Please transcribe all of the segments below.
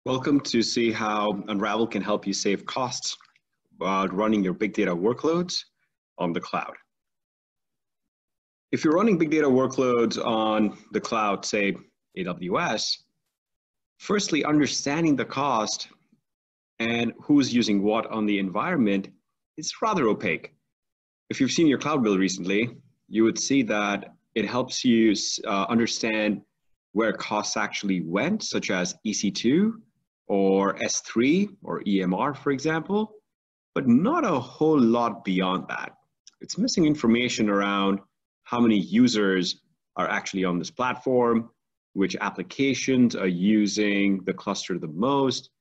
Welcome to see how Unravel can help you save costs while running your big data workloads on the cloud. If you're running big data workloads on the cloud, say AWS, firstly, understanding the cost and who's using what on the environment is rather opaque. If you've seen your cloud bill recently, you would see that it helps you understand where costs actually went, such as EC2 or S3 or EMR, for example, but not a whole lot beyond that. It's missing information around how many users are actually on this platform, which applications are using the cluster the most,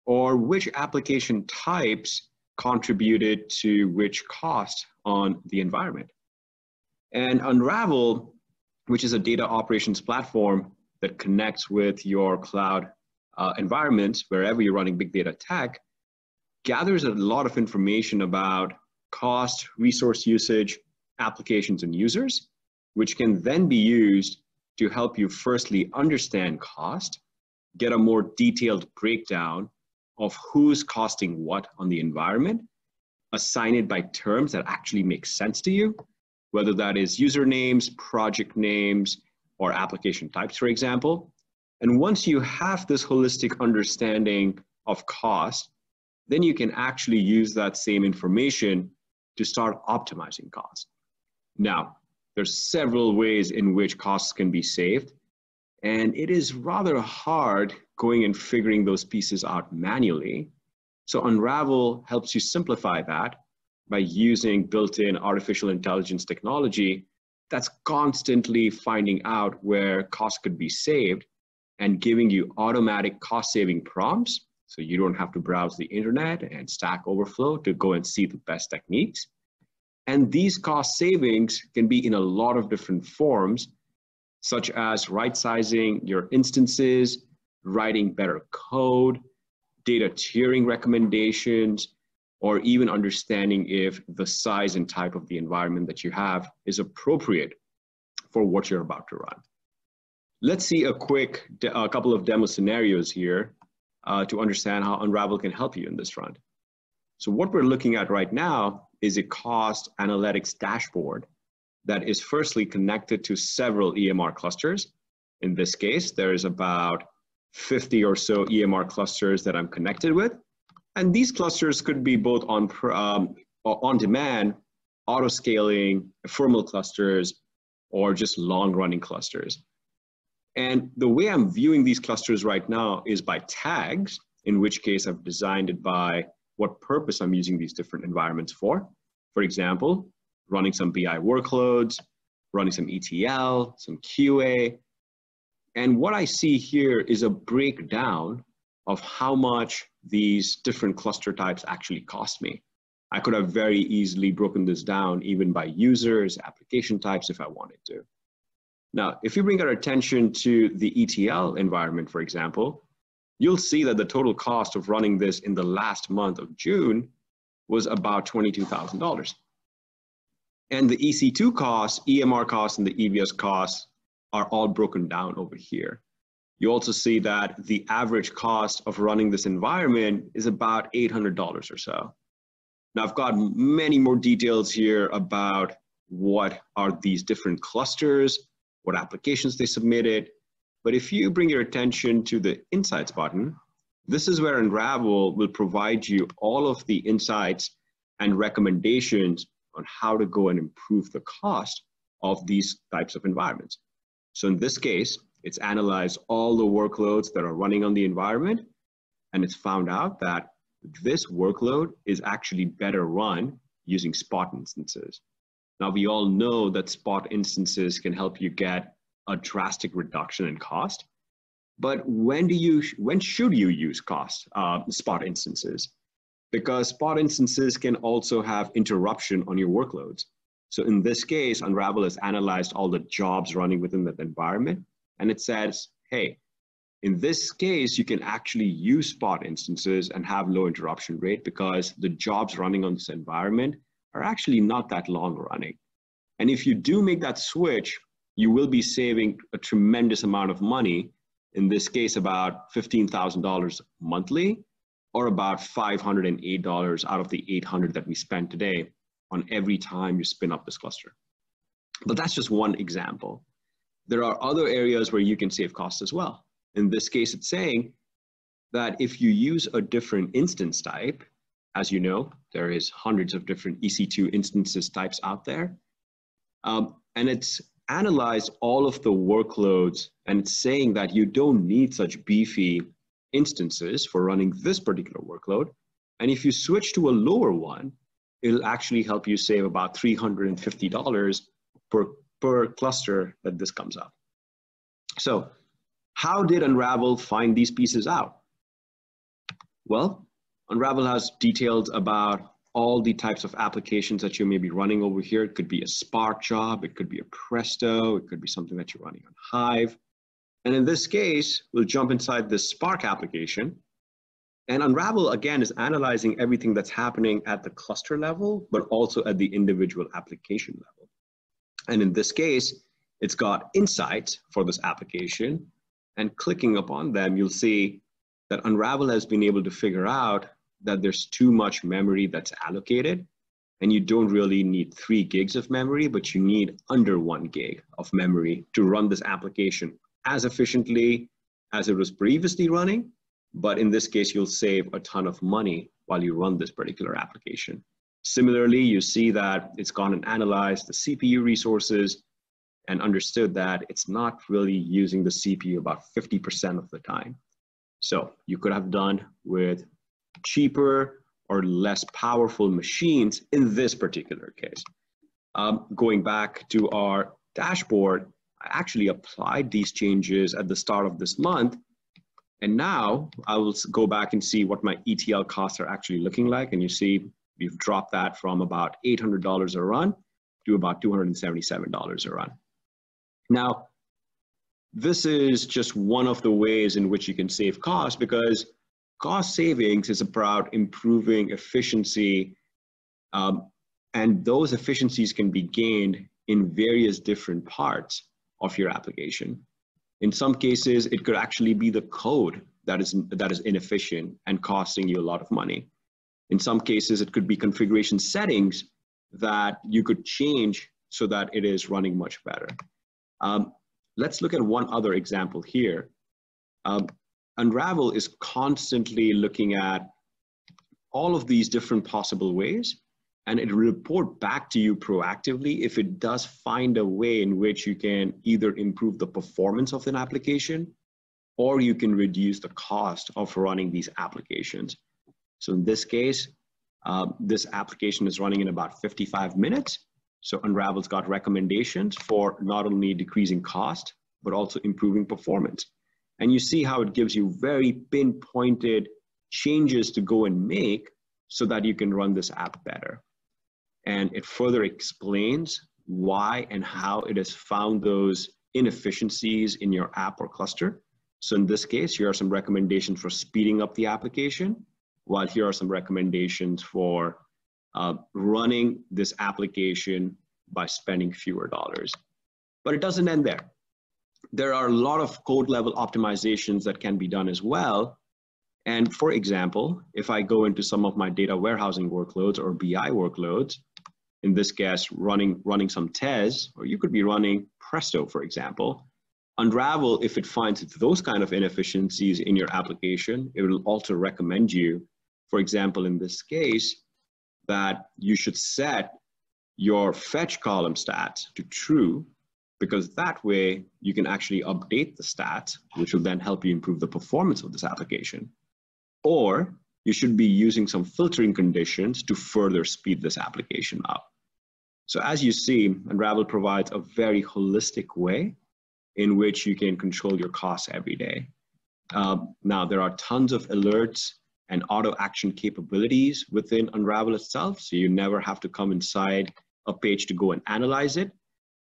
or which application types contributed to which cost on the environment. And Unravel, which is a data operations platform that connects with your cloud environments, wherever you're running big data tech, gathers a lot of information about cost, resource usage, applications, and users, which can then be used to help you firstly understand cost, get a more detailed breakdown of who's costing what on the environment, assign it by terms that actually make sense to you, whether that is usernames, project names, or application types, for example. And once you have this holistic understanding of cost, then you can actually use that same information to start optimizing cost. Now, there's several ways in which costs can be saved, and it is rather hard going and figuring those pieces out manually. So Unravel helps you simplify that by using built-in artificial intelligence technology that's constantly finding out where costs could be saved and giving you automatic cost-saving prompts, so you don't have to browse the internet and Stack Overflow to go and see the best techniques. And these cost savings can be in a lot of different forms, such as right-sizing your instances, writing better code, data tiering recommendations, or even understanding if the size and type of the environment that you have is appropriate for what you're about to run. Let's see a couple of demo scenarios here to understand how Unravel can help you in this front. So what we're looking at right now is a cost analytics dashboard that is firstly connected to several EMR clusters. In this case, there is about 50 or so EMR clusters that I'm connected with. And these clusters could be both on-demand, auto-scaling, ephemeral clusters, or just long-running clusters. And the way I'm viewing these clusters right now is by tags, in which case I've designed it by what purpose I'm using these different environments for. For example, running some BI workloads, running some ETL, some QA. And what I see here is a breakdown of how much these different cluster types actually cost me. I could have very easily broken this down even by users, application types if I wanted to. Now, if you bring our attention to the ETL environment, for example, you'll see that the total cost of running this in the last month of June was about $22,000. And the EC2 costs, EMR costs, and the EBS costs are all broken down over here. You also see that the average cost of running this environment is about $800 or so. Now, I've got many more details here about what are these different clusters, what applications they submitted. But if you bring your attention to the Insights button, this is where Unravel will provide you all of the insights and recommendations on how to go and improve the cost of these types of environments. So in this case, it's analyzed all the workloads that are running on the environment, and it's found out that this workload is actually better run using spot instances. Now, we all know that spot instances can help you get a drastic reduction in cost, but when should you use spot instances? Because spot instances can also have interruption on your workloads. So in this case, Unravel has analyzed all the jobs running within that environment, and it says, hey, in this case, you can actually use spot instances and have low interruption rate because the jobs running on this environment are actually not that long running. And if you do make that switch, you will be saving a tremendous amount of money in this case, about $15,000 monthly, or about $508 out of the $800 that we spent today on every time you spin up this cluster. But that's just one example. There are other areas where you can save costs as well. In this case, it's saying that if you use a different instance type, as you know, there is hundreds of different EC2 instances types out there, and it's analyzed all of the workloads, and it's saying that you don't need such beefy instances for running this particular workload. And if you switch to a lower one, it'll actually help you save about $350 per cluster that this comes up. So how did Unravel find these pieces out? Well, Unravel has details about all the types of applications that you may be running over here. It could be a Spark job, it could be a Presto, it could be something that you're running on Hive. And in this case, we'll jump inside this Spark application. And Unravel, again, is analyzing everything that's happening at the cluster level, but also at the individual application level. And in this case, it's got insights for this application. And clicking upon them, you'll see that Unravel has been able to figure out that there's too much memory that's allocated, and you don't really need 3 gigs of memory, but you need under 1 gig of memory to run this application as efficiently as it was previously running. But in this case, you'll save a ton of money while you run this particular application. Similarly, you see that it's gone and analyzed the CPU resources and understood that it's not really using the CPU about 50% of the time. So you could have done with cheaper or less powerful machines in this particular case. Going back to our dashboard, I actually applied these changes at the start of this month. And now I will go back and see what my ETL costs are actually looking like. And you see we've dropped that from about $800 a run to about $277 a run. Now, this is just one of the ways in which you can save costs, because cost savings is about improving efficiency, and those efficiencies can be gained in various different parts of your application. In some cases, it could actually be the code that is inefficient and costing you a lot of money. In some cases, it could be configuration settings that you could change so that it is running much better. Let's look at one other example here. Unravel is constantly looking at all of these different possible ways, and it will report back to you proactively if it does find a way in which you can either improve the performance of an application, or you can reduce the cost of running these applications. So in this case, this application is running in about 55 minutes. So Unravel's got recommendations for not only decreasing cost, but also improving performance. And you see how it gives you very pinpointed changes to go and make so that you can run this app better. And it further explains why and how it has found those inefficiencies in your app or cluster. So in this case, here are some recommendations for speeding up the application, while here are some recommendations for running this application by spending fewer dollars. But it doesn't end there. There are a lot of code level optimizations that can be done as well. And for example, if I go into some of my data warehousing workloads or BI workloads, in this case, running some tests, or you could be running Presto, for example, Unravel, if it finds those kind of inefficiencies in your application, it will also recommend you, for example, in this case, that you should set your fetch column stats to true, because that way you can actually update the stats, which will then help you improve the performance of this application. Or you should be using some filtering conditions to further speed this application up. So as you see, Unravel provides a very holistic way in which you can control your costs every day. Now, there are tons of alerts and auto action capabilities within Unravel itself, so you never have to come inside a page to go and analyze it.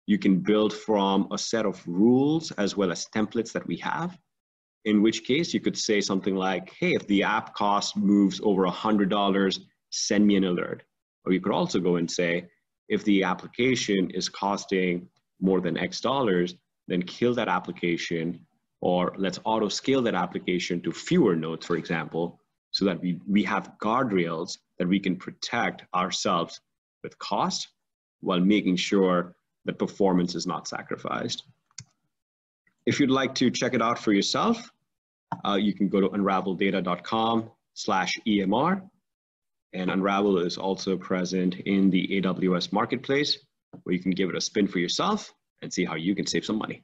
You can build from a set of rules as well as templates that we have, in which case you could say something like, hey, if the app cost moves over $100, send me an alert. Or you could also go and say, if the application is costing more than X dollars, then kill that application or let's auto scale that application to fewer nodes, for example, so that we have guardrails that we can protect ourselves with cost while making sure that performance is not sacrificed. If you'd like to check it out for yourself, you can go to unraveldata.com/EMR. And Unravel is also present in the AWS Marketplace, where you can give it a spin for yourself and see how you can save some money.